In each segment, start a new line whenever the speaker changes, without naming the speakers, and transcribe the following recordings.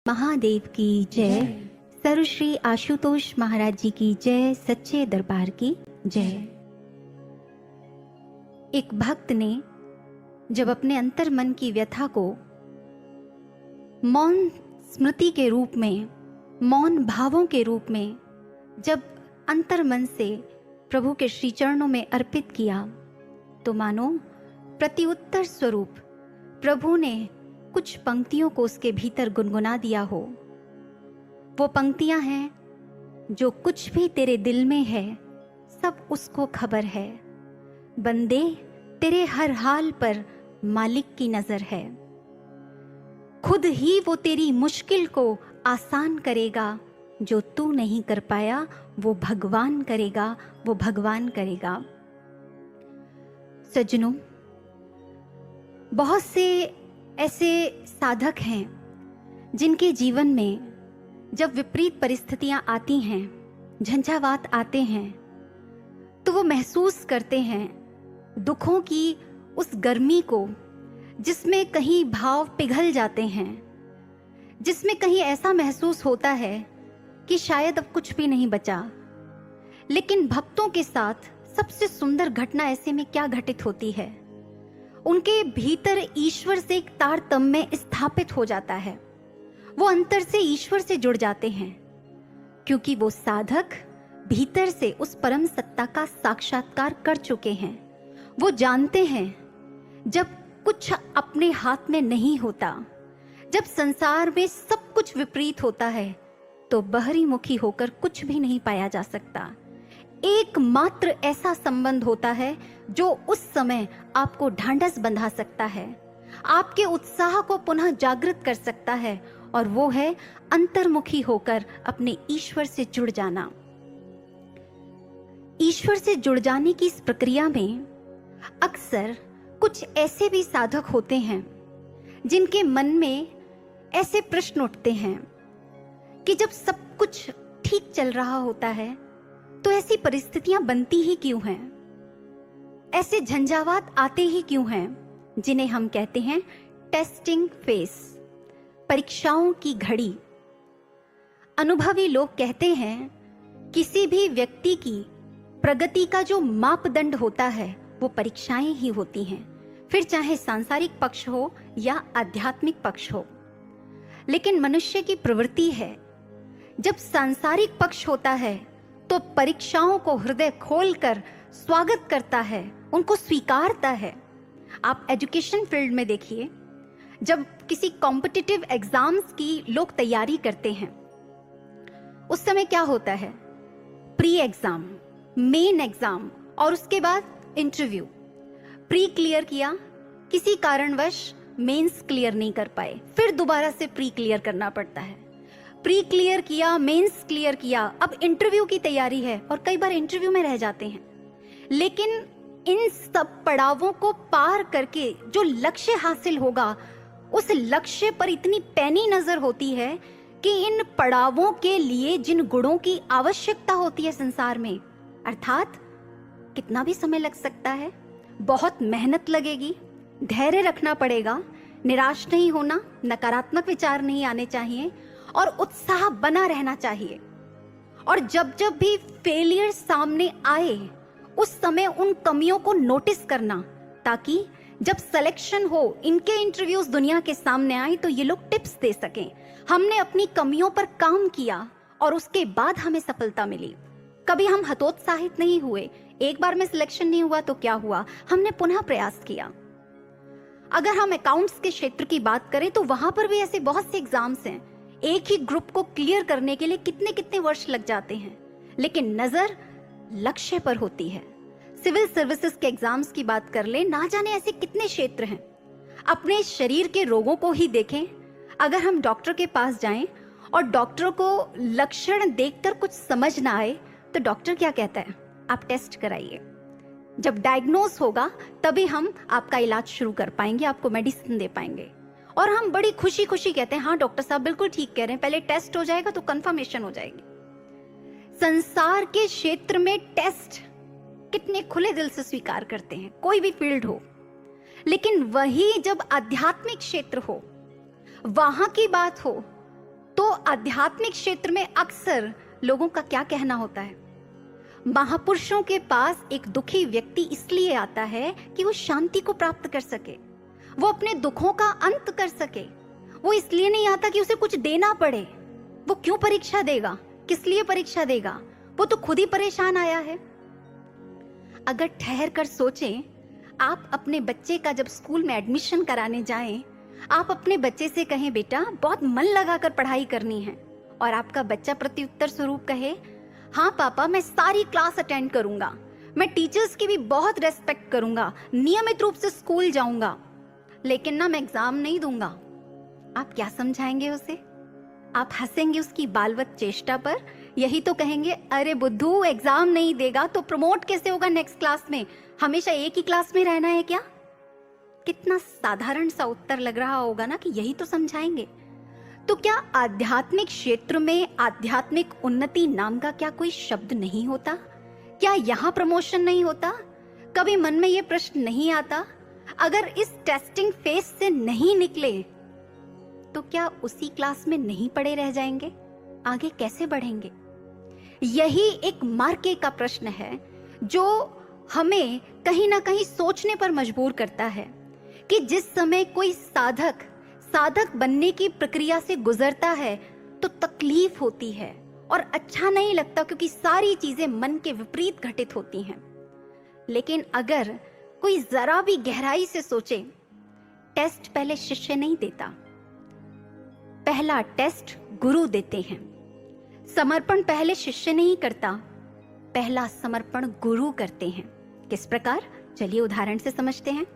महादेव की जय। सर्वश्री आशुतोष महाराज जी की जय। सच्चे दरबार की जय। एक भक्त ने जब अपने अंतर मन की व्यथा को मौन स्मृति के रूप में, मौन भावों के रूप में जब अंतर मन से प्रभु के श्री चरणों में अर्पित किया, तो मानो प्रत्युत्तर स्वरूप प्रभु ने कुछ पंक्तियों को उसके भीतर गुनगुना दिया हो। वो पंक्तियां हैं, जो कुछ भी तेरे दिल में है सब उसको खबर है, बंदे तेरे हर हाल पर मालिक की नजर है, खुद ही वो तेरी मुश्किल को आसान करेगा, जो तू नहीं कर पाया वो भगवान करेगा, वो भगवान करेगा। सज्जनों, बहुत से ऐसे साधक हैं जिनके जीवन में जब विपरीत परिस्थितियां आती हैं, झंझावात आते हैं, तो वो महसूस करते हैं दुखों की उस गर्मी को, जिसमें कहीं भाव पिघल जाते हैं, जिसमें कहीं ऐसा महसूस होता है कि शायद अब कुछ भी नहीं बचा। लेकिन भक्तों के साथ सबसे सुंदर घटना ऐसे में क्या घटित होती है, उनके भीतर ईश्वर से एक तारतम्य स्थापित हो जाता है। वो अंतर से ईश्वर से जुड़ जाते हैं, क्योंकि वो साधक भीतर से उस परम सत्ता का साक्षात्कार कर चुके हैं। वो जानते हैं जब कुछ अपने हाथ में नहीं होता, जब संसार में सब कुछ विपरीत होता है, तो बहरी मुखी होकर कुछ भी नहीं पाया जा सकता। एकमात्र ऐसा संबंध होता है जो उस समय आपको ढांढस बंधा सकता है, आपके उत्साह को पुनः जागृत कर सकता है, और वो है अंतर्मुखी होकर अपने ईश्वर से जुड़ जाना। ईश्वर से जुड़ जाने की इस प्रक्रिया में अक्सर कुछ ऐसे भी साधक होते हैं जिनके मन में ऐसे प्रश्न उठते हैं कि जब सब कुछ ठीक चल रहा होता है तो ऐसी परिस्थितियां बनती ही क्यों हैं, ऐसे झंझावात आते ही क्यों हैं, जिन्हें हम कहते हैं टेस्टिंग फेस, परीक्षाओं की घड़ी। अनुभवी लोग कहते हैं किसी भी व्यक्ति की प्रगति का जो मापदंड होता है वो परीक्षाएं ही होती हैं, फिर चाहे सांसारिक पक्ष हो या आध्यात्मिक पक्ष हो। लेकिन मनुष्य की प्रवृत्ति है, जब सांसारिक पक्ष होता है तो परीक्षाओं को हृदय खोलकर स्वागत करता है, उनको स्वीकारता है। आप एजुकेशन फील्ड में देखिए, जब किसी कॉम्पिटिटिव एग्जाम्स की लोग तैयारी करते हैं, उस समय क्या होता है, प्री एग्जाम, मेन एग्जाम और उसके बाद इंटरव्यू। प्री क्लियर किया, किसी कारणवश मेंस क्लियर नहीं कर पाए, फिर दोबारा से प्री क्लियर करना पड़ता है। प्री क्लियर किया, मेंस क्लियर किया, अब इंटरव्यू की तैयारी है और कई बार इंटरव्यू में रह जाते हैं। लेकिन इन सब पड़ावों को पार करके जो लक्ष्य हासिल होगा, उस लक्ष्य पर इतनी पैनी नजर होती है कि इन पड़ावों के लिए जिन गुणों की आवश्यकता होती है संसार में, अर्थात कितना भी समय लग सकता है, बहुत मेहनत लगेगी, धैर्य रखना पड़ेगा, निराश नहीं होना, नकारात्मक विचार नहीं आने चाहिए और उत्साह बना रहना चाहिए। और जब जब भी फेलियर सामने आए, उस समय उन कमियों को नोटिस करना, ताकि जब सिलेक्शन हो, इनके इंटरव्यूज दुनिया के सामने आए, तो ये लोग टिप्स दे सकें, हमने अपनी कमियों पर काम किया और उसके बाद हमें सफलता मिली। कभी हम हतोत्साहित नहीं हुए, एक बार में सिलेक्शन नहीं हुआ तो क्या हुआ, हमने पुनः प्रयास किया। अगर हम अकाउंट्स के क्षेत्र की बात करें तो वहां पर भी ऐसे बहुत से एग्जाम्स हैं, एक ही ग्रुप को क्लियर करने के लिए कितने कितने वर्ष लग जाते हैं, लेकिन नजर लक्ष्य पर होती है। सिविल सर्विसेज के एग्जाम्स की बात कर ले, ना जाने ऐसे कितने क्षेत्र हैं। अपने शरीर के रोगों को ही देखें, अगर हम डॉक्टर के पास जाएं और डॉक्टर को लक्षण देखकर कुछ समझ ना आए तो डॉक्टर क्या कहता है, आप टेस्ट कराइए। जब डायग्नोस होगा तभी हम आपका इलाज शुरू कर पाएंगे, आपको मेडिसिन दे पाएंगे। और हम बड़ी खुशी खुशी कहते हैं, हाँ डॉक्टर साहब बिल्कुल ठीक कह रहे हैं, पहले टेस्ट हो जाएगा तो कंफर्मेशन हो जाएगी। संसार के क्षेत्र में टेस्ट कितने खुले दिल से स्वीकार करते हैं, कोई भी फील्ड हो। लेकिन वही जब आध्यात्मिक क्षेत्र हो, वहां की बात हो, आध्यात्मिक क्षेत्र में अक्सर लोगों का क्या कहना होता है? महापुरुषों के पास एक दुखी व्यक्ति इसलिए आता है कि वो शांति को प्राप्त कर सके, वो अपने दुखों का अंत कर सके। वो इसलिए नहीं आता कि उसे कुछ देना पड़े। वो क्यों परीक्षा देगा, किस लिए परीक्षा देगा? वो तो खुद ही परेशान आया है। अगर ठहर कर सोचें, आप अपने बच्चे का जब स्कूल में एडमिशन कराने जाएं, आप अपने बच्चे से कहें बेटा बहुत मन लगाकर पढ़ाई करनी है, और आपका बच्चा प्रत्युत्तर स्वरूप कहे हाँ पापा मैं सारी क्लास अटेंड करूंगा, मैं टीचर्स की भी बहुत रेस्पेक्ट करूंगा, नियमित रूप से स्कूल जाऊंगा, लेकिन ना मैं एग्जाम नहीं दूंगा। आप क्या समझाएंगे उसे? आप हंसेंगे उसकी बालवत चेष्टा पर? यही तो कहेंगे अरे बुद्धू एग्जाम नहीं देगा तो प्रमोट कैसे होगा नेक्स्ट क्लास में, हमेशा एक ही क्लास में रहना है क्या? कितना साधारण सा उत्तर लग रहा होगा ना कि यही तो समझाएंगे। तो क्या आध्यात्मिक क्षेत्र में आध्यात्मिक उन्नति नाम का क्या कोई शब्द नहीं होता? क्या यहाँ प्रमोशन नहीं होता? कभी मन में ये प्रश्न नहीं आता अगर इस टेस्टिंग फेज से नहीं निकले तो क्या उसी क्लास में नहीं पड़े रह जाएंगे? आगे कैसे बढ़ेंगे? यही एक मार्के का प्रश्न है जो हमें कहीं ना कहीं सोचने पर मजबूर करता है कि जिस समय कोई साधक बनने की प्रक्रिया से गुजरता है तो तकलीफ होती है और अच्छा नहीं लगता, क्योंकि सारी चीजें मन के विपरीत घटित होती हैं। लेकिन अगर कोई जरा भी गहराई से सोचे, टेस्ट पहले शिष्य नहीं देता, पहला टेस्ट गुरु देते हैं। समर्पण पहले शिष्य नहीं करता, पहला समर्पण गुरु करते हैं। किस प्रकार? चलिए उदाहरण से समझते हैं।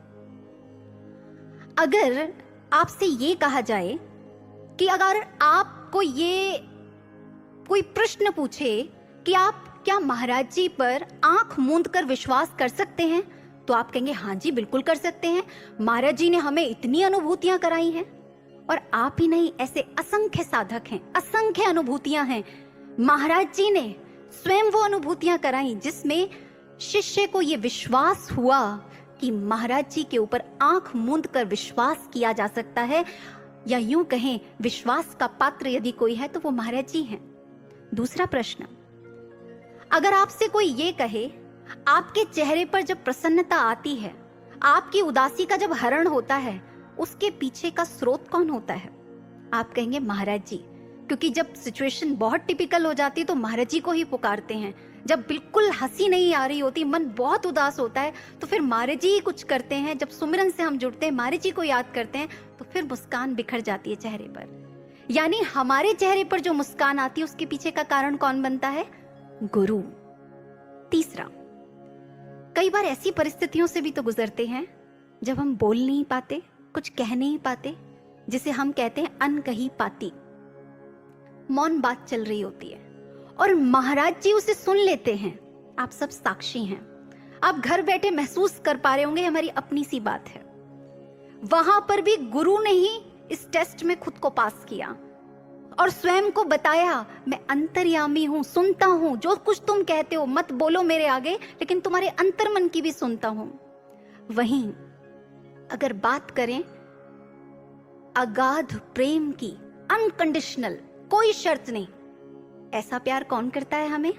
अगर आपसे ये कहा जाए कि अगर आपको ये कोई प्रश्न पूछे कि आप क्या महाराज जी पर आंख मूंद कर विश्वास कर सकते हैं, तो आप कहेंगे हाँ जी बिल्कुल कर सकते हैं, महाराज जी ने हमें इतनी अनुभूतियां कराई हैं। और आप ही नहीं, ऐसे असंख्य साधक हैं, असंख्य अनुभूतियां हैं। महाराज जी ने स्वयं वो अनुभूतियां कराई जिसमें शिष्य को ये विश्वास हुआ कि महाराज जी के ऊपर आंख मूंद कर विश्वास किया जा सकता है, या यूं कहें विश्वास का पात्र यदि कोई है तो वो महाराज जी हैं। दूसरा प्रश्न, अगर आपसे कोई ये कहे आपके चेहरे पर जब प्रसन्नता आती है, आपकी उदासी का जब हरण होता है, उसके पीछे का स्रोत कौन होता है? आप कहेंगे महाराज जी, क्योंकि जब सिचुएशन बहुत टिपिकल हो जाती है तो महाराज जी को ही पुकारते हैं। जब बिल्कुल हंसी नहीं आ रही होती, मन बहुत उदास होता है, तो फिर महाराज जी ही कुछ करते हैं। जब सुमिरन से हम जुड़ते हैं, महाराज जी को याद करते हैं, तो फिर मुस्कान बिखर जाती है चेहरे पर। यानी हमारे चेहरे पर जो मुस्कान आती है उसके पीछे का कारण कौन बनता है? गुरु। तीसरा, कई बार ऐसी परिस्थितियों से भी तो गुजरते हैं जब हम बोल नहीं पाते, कुछ कह नहीं पाते, जिसे हम कहते हैं अनकही पाती। मौन बात चल रही होती है और महाराज जी उसे सुन लेते हैं। आप सब साक्षी हैं, आप घर बैठे महसूस कर पा रहे होंगे, हमारी अपनी सी बात है। वहां पर भी गुरु ने ही इस टेस्ट में खुद को पास किया और स्वयं को बताया मैं अंतर्यामी हूं, सुनता हूं, जो कुछ तुम कहते हो मत बोलो मेरे आगे, लेकिन तुम्हारे अंतर्मन की भी सुनता हूं। वहीं अगर बात करें अगाध प्रेम की, अनकंडीशनल, कोई शर्त नहीं, ऐसा प्यार कौन करता है हमें?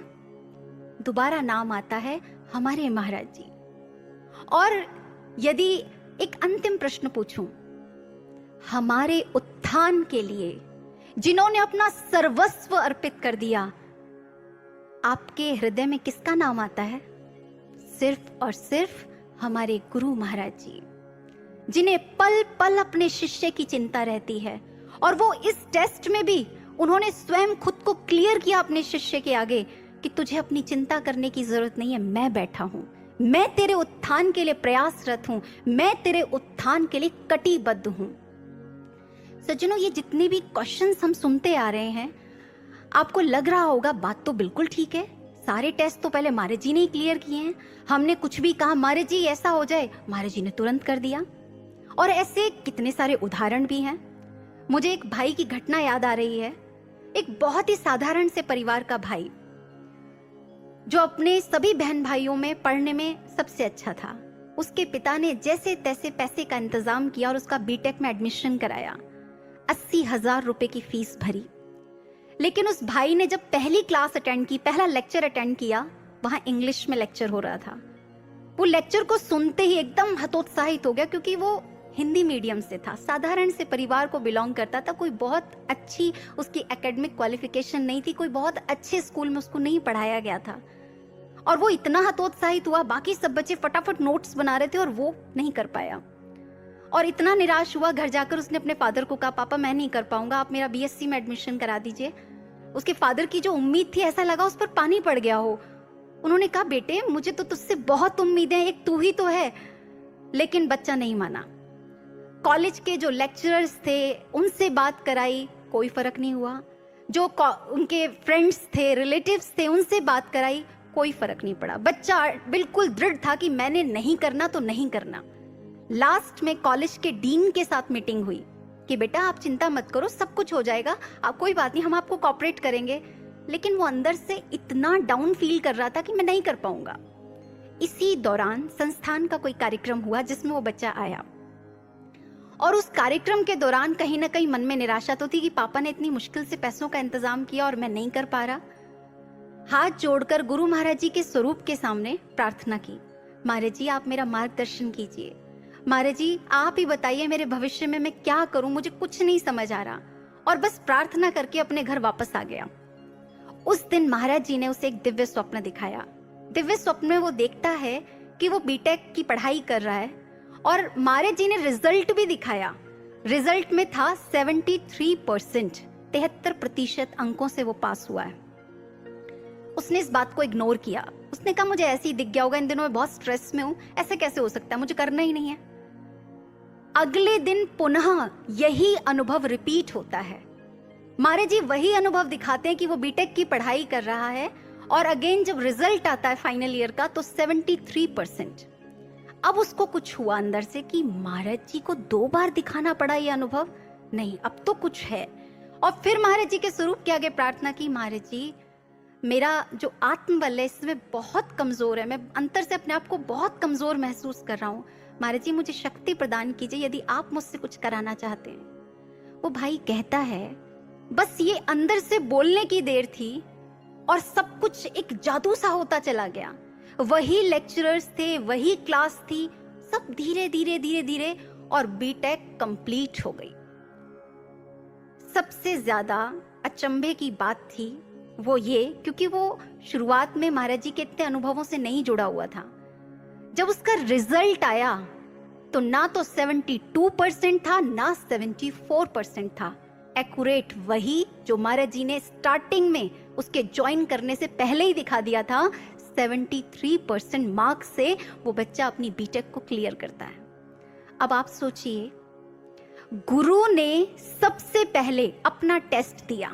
दोबारा नाम आता है हमारे महाराज जी। और यदि एक अंतिम प्रश्न पूछूं, हमारे उत्थान के लिए जिन्होंने अपना सर्वस्व अर्पित कर दिया, आपके हृदय में किसका नाम आता है? सिर्फ और सिर्फ हमारे गुरु महाराज जी, जिन्हें पल पल अपने शिष्य की चिंता रहती है। और वो इस टेस्ट में भी उन्होंने स्वयं खुद को क्लियर किया अपने शिष्य के आगे कि तुझे अपनी चिंता करने की जरूरत नहीं है, मैं बैठा हूं, मैं तेरे उत्थान के लिए प्रयासरत हूं, मैं तेरे उत्थान के लिए कटिबद्ध हूं। सज्जनों, ये जितने भी क्वेश्चंस हम सुनते आ रहे हैं, आपको लग रहा होगा बात तो बिल्कुल ठीक है, सारे टेस्ट तो पहले महाराज जी ने ही क्लियर किए हैं, हमने कुछ भी कहा महाराज जी ऐसा हो जाए, महाराज जी ने तुरंत कर दिया। और ऐसे कितने सारे उदाहरण भी हैं। मुझे एक भाई की घटना याद आ रही है। एक बहुत ही साधारण से परिवार का भाई, जो अपने सभी बहन भाइयों में पढ़ने में सबसे अच्छा था। उसके पिता ने जैसे तैसे पैसे का इंतजाम किया और उसका बीटेक में एडमिशन कराया। 80,000 रुपए की फीस भरी। लेकिन उस भाई ने जब पहली क्लास अटेंड की, पहला लेक्चर अटेंड किया, वहां इंग्लिश में लेक्चर हो रहा था। वो लेक्चर को सुनते ही एकदम हतोत्साहित हो गया, क्योंकि वो हिंदी मीडियम से था, साधारण से परिवार को बिलोंग करता था, कोई बहुत अच्छी उसकी एकेडमिक क्वालिफिकेशन नहीं थी, कोई बहुत अच्छे स्कूल में उसको नहीं पढ़ाया गया था। और वो इतना हतोत्साहित हुआ, बाकी सब बच्चे फटाफट नोट्स बना रहे थे और वो नहीं कर पाया। और इतना निराश हुआ, घर जाकर उसने अपने फादर को कहा, पापा मैं नहीं कर पाऊंगा, आप मेरा बीएससी में एडमिशन करा दीजिए। उसके फादर की जो उम्मीद थी, ऐसा लगा उस पर पानी पड़ गया हो। उन्होंने कहा, बेटे मुझे तो तुझसे बहुत उम्मीदें हैं, एक तू ही तो है। लेकिन बच्चा नहीं माना। कॉलेज के जो लेक्चरर्स थे उनसे बात कराई, कोई फर्क नहीं हुआ। जो उनके फ्रेंड्स थे, रिलेटिव्स थे, उनसे बात कराई, कोई फर्क नहीं पड़ा। बच्चा बिल्कुल दृढ़ था कि मैंने नहीं करना तो नहीं करना। लास्ट में कॉलेज के डीन के साथ मीटिंग हुई कि बेटा आप चिंता मत करो, सब कुछ हो जाएगा, आप कोई बात नहीं, हम आपको कोऑपरेट करेंगे। लेकिन वो अंदर से इतना डाउन फील कर रहा था कि मैं नहीं कर पाऊंगा। इसी दौरान संस्थान का कोई कार्यक्रम हुआ जिसमें वो बच्चा आया, और उस कार्यक्रम के दौरान कहीं ना कहीं मन में निराशा तो थी कि पापा ने इतनी मुश्किल से पैसों का इंतजाम किया और मैं नहीं कर पा रहा। हाथ जोड़कर गुरु महाराज जी के स्वरूप के सामने प्रार्थना की, महाराज जी आप मेरा मार्गदर्शन कीजिए, महाराज जी आप ही बताइए मेरे भविष्य में मैं क्या करूं, मुझे कुछ नहीं समझ आ रहा। और बस प्रार्थना करके अपने घर वापस आ गया। उस दिन महाराज जी ने उसे एक दिव्य स्वप्न दिखाया। दिव्य स्वप्न में वो देखता है कि वो बीटेक की पढ़ाई कर रहा है, और महाराज जी ने रिजल्ट भी दिखाया। रिजल्ट में था 73%, 73% अंकों से वो पास हुआ है। उसने इस बात को इग्नोर किया। उसने कहा मुझे ऐसे ही दिख गया होगा, इन दिनों में बहुत स्ट्रेस में हूं, ऐसे कैसे हो सकता है, मुझे करना ही नहीं है। अगले दिन पुनः यही अनुभव रिपीट होता है। महाराज जी वही अनुभव दिखाते हैं कि वो बीटेक की पढ़ाई कर रहा है, और अगेन जब रिजल्ट आता है फाइनल ईयर का तो 73%। अब उसको कुछ हुआ अंदर से कि महाराज जी को 2 बार दिखाना पड़ा ये अनुभव, नहीं अब तो कुछ है। और फिर महाराज जी के स्वरूप के आगे प्रार्थना की, महाराज जी मेरा जो आत्मबल है इसमें बहुत कमजोर है, मैं अंतर से अपने आप को बहुत कमजोर महसूस कर रहा हूँ, महाराज जी मुझे शक्ति प्रदान कीजिए यदि आप मुझसे कुछ कराना चाहते हैं। वो भाई कहता है बस ये अंदर से बोलने की देर थी और सब कुछ एक जादू सा होता चला गया। वही लेक्चरर्स थे, वही क्लास थी, सब धीरे धीरे धीरे धीरे और बीटेक कंप्लीट हो गई। सबसे ज्यादा अचंभे की बात थी वो ये, क्योंकि वो शुरुआत में महाराज जी के इतने अनुभवों से नहीं जुड़ा हुआ था। जब उसका रिजल्ट आया तो ना तो 72% था ना 74% था, एक्यूरेट वही जो महाराज जी ने स्टार्टिंग में उसके ज्वाइन करने से पहले ही दिखा दिया था। 73% मार्क्स से वो बच्चा अपनी बीटेक को क्लियर करता है। अब आप सोचिए, गुरु ने सबसे पहले अपना टेस्ट दिया,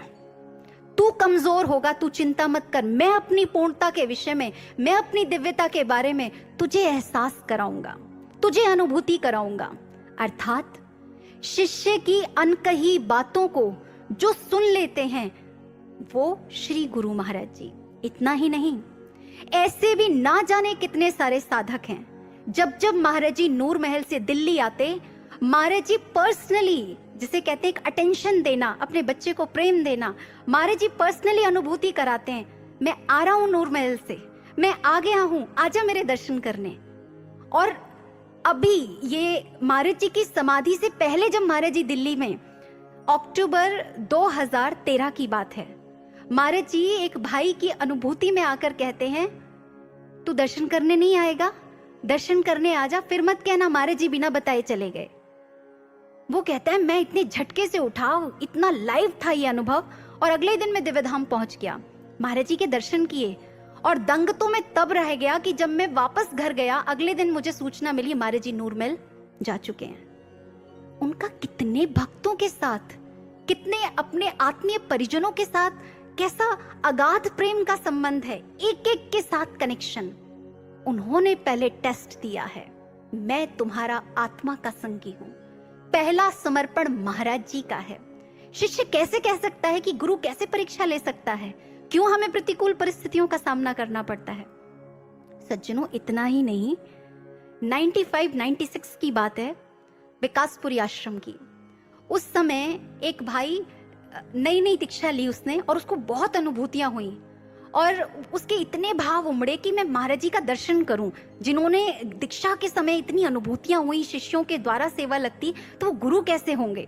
तू कमजोर होगा, तू चिंता मत कर, मैं अपनी पूर्णता के विषय में, मैं अपनी दिव्यता के बारे में तुझे एहसास कराऊंगा, तुझे अनुभूति कराऊंगा। अर्थात शिष्य की अनकही बातों को जो सुन लेते हैं वो श्री गुरु महाराज जी। इतना ही नहीं, ऐसे भी ना जाने कितने सारे साधक हैं। जब जब महाराज जी नूर महल से दिल्ली आते, महाराज जी पर्सनली, जिसे कहते हैं एक अटेंशन देना, अपने बच्चे को प्रेम देना, महाराज जी पर्सनली अनुभूति कराते हैं, मैं आ रहा हूं नूर महल से, मैं आ गया हूं, आजा मेरे दर्शन करने। और अभी ये महाराज जी की समाधि से पहले जब महाराज जी दिल्ली में, अक्टूबर 2013 की बात है, महाराज जी एक भाई की अनुभूति में आकर कहते हैं तू दर्शन करने नहीं आएगा, दर्शन करने आजा, फिर मत कहना महाराज जी बिना बताए चले गए। वो कहता है मैं इतने झटके से उठा, इतना लाइव था ये अनुभव, और अगले दिन मैं दिव्यधाम पहुंच गया, महाराज जी के दर्शन किए, और दंग तो मैं तब रह गया कि जब मैं वापस घर गया अगले दिन मुझे सूचना मिली महाराज जी नूरमहल जा चुके हैं। उनका कितने भक्तों के साथ, कितने अपने आत्मीय परिजनों के साथ कैसा अगाध प्रेम का संबंध है, एक एक के साथ कनेक्शन। उन्होंने पहले टेस्ट दिया है, मैं तुम्हारा आत्मा का संगी हूं। पहला समर्पण महाराज जी का है। शिष्य कैसे कह सकता है कि गुरु कैसे परीक्षा ले सकता है, क्यों हमें प्रतिकूल परिस्थितियों का सामना करना पड़ता है। सज्जनों, इतना ही नहीं, 95-96 की बात है, विकासपुरी आश्रम की। उस समय एक भाई नई नई दीक्षा ली उसने और उसको बहुत अनुभूतियां हुई और उसके इतने भाव उमड़े कि मैं महाराज जी का दर्शन करूं। जिन्होंने दीक्षा के समय इतनी अनुभूतियां हुई, शिष्यों के द्वारा सेवा लगती, तो वो गुरु कैसे होंगे।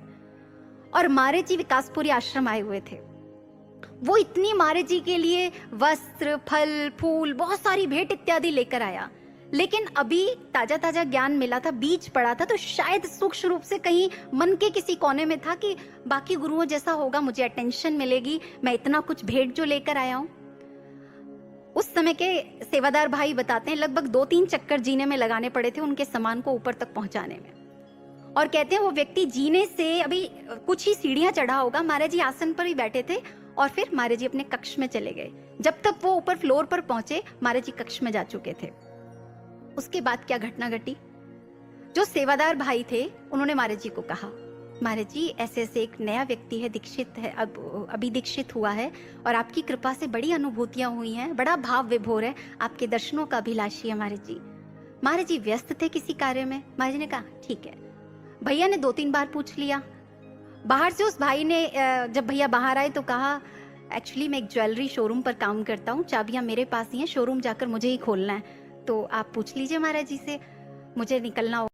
और महाराज जी विकासपुरी आश्रम आए हुए थे। वो इतनी महाराज जी के लिए वस्त्र, फल, फूल, बहुत सारी भेंट इत्यादि लेकर आया। लेकिन अभी ताजा ताजा ज्ञान मिला था, बीज पड़ा था, तो शायद सूक्ष्म रूप से कहीं मन के किसी कोने में था कि बाकी गुरुओं जैसा होगा, मुझे अटेंशन मिलेगी, मैं इतना कुछ भेंट जो लेकर आया हूं। उस समय के सेवादार भाई बताते हैं लगभग 2-3 चक्कर जीने में लगाने पड़े थे उनके सामान को ऊपर तक पहुंचाने में। और कहते हैं वो व्यक्ति जीने से अभी कुछ ही सीढ़ियां चढ़ा होगा, महाराज जी आसन पर ही बैठे थे और फिर महाराज जी अपने कक्ष में चले गए। जब तक वो ऊपर फ्लोर पर पहुंचे, महाराज जी कक्ष में जा चुके थे। उसके बाद क्या घटना घटी, जो सेवादार भाई थे उन्होंने महाराज जी को कहा, महाराज जी ऐसे ऐसे एक नया व्यक्ति है, दीक्षित है, अभी दीक्षित हुआ है और आपकी कृपा से बड़ी अनुभूतियां हुई हैं, बड़ा भाव विभोर है, आपके दर्शनों का अभिलाषी है महाराज जी। महाराज जी व्यस्त थे किसी कार्य में। महाराज जी ने कहा ठीक है। भैया ने 2-3 बार पूछ लिया। बाहर से उस भाई ने जब भैया बाहर आए तो कहा, एक्चुअली मैं एक ज्वेलरी शोरूम पर काम करता हूँ, चाबियां मेरे पास ही हैं, शोरूम जाकर मुझे ही खोलना है, तो आप पूछ लीजिए महाराज जी से, मुझे निकलना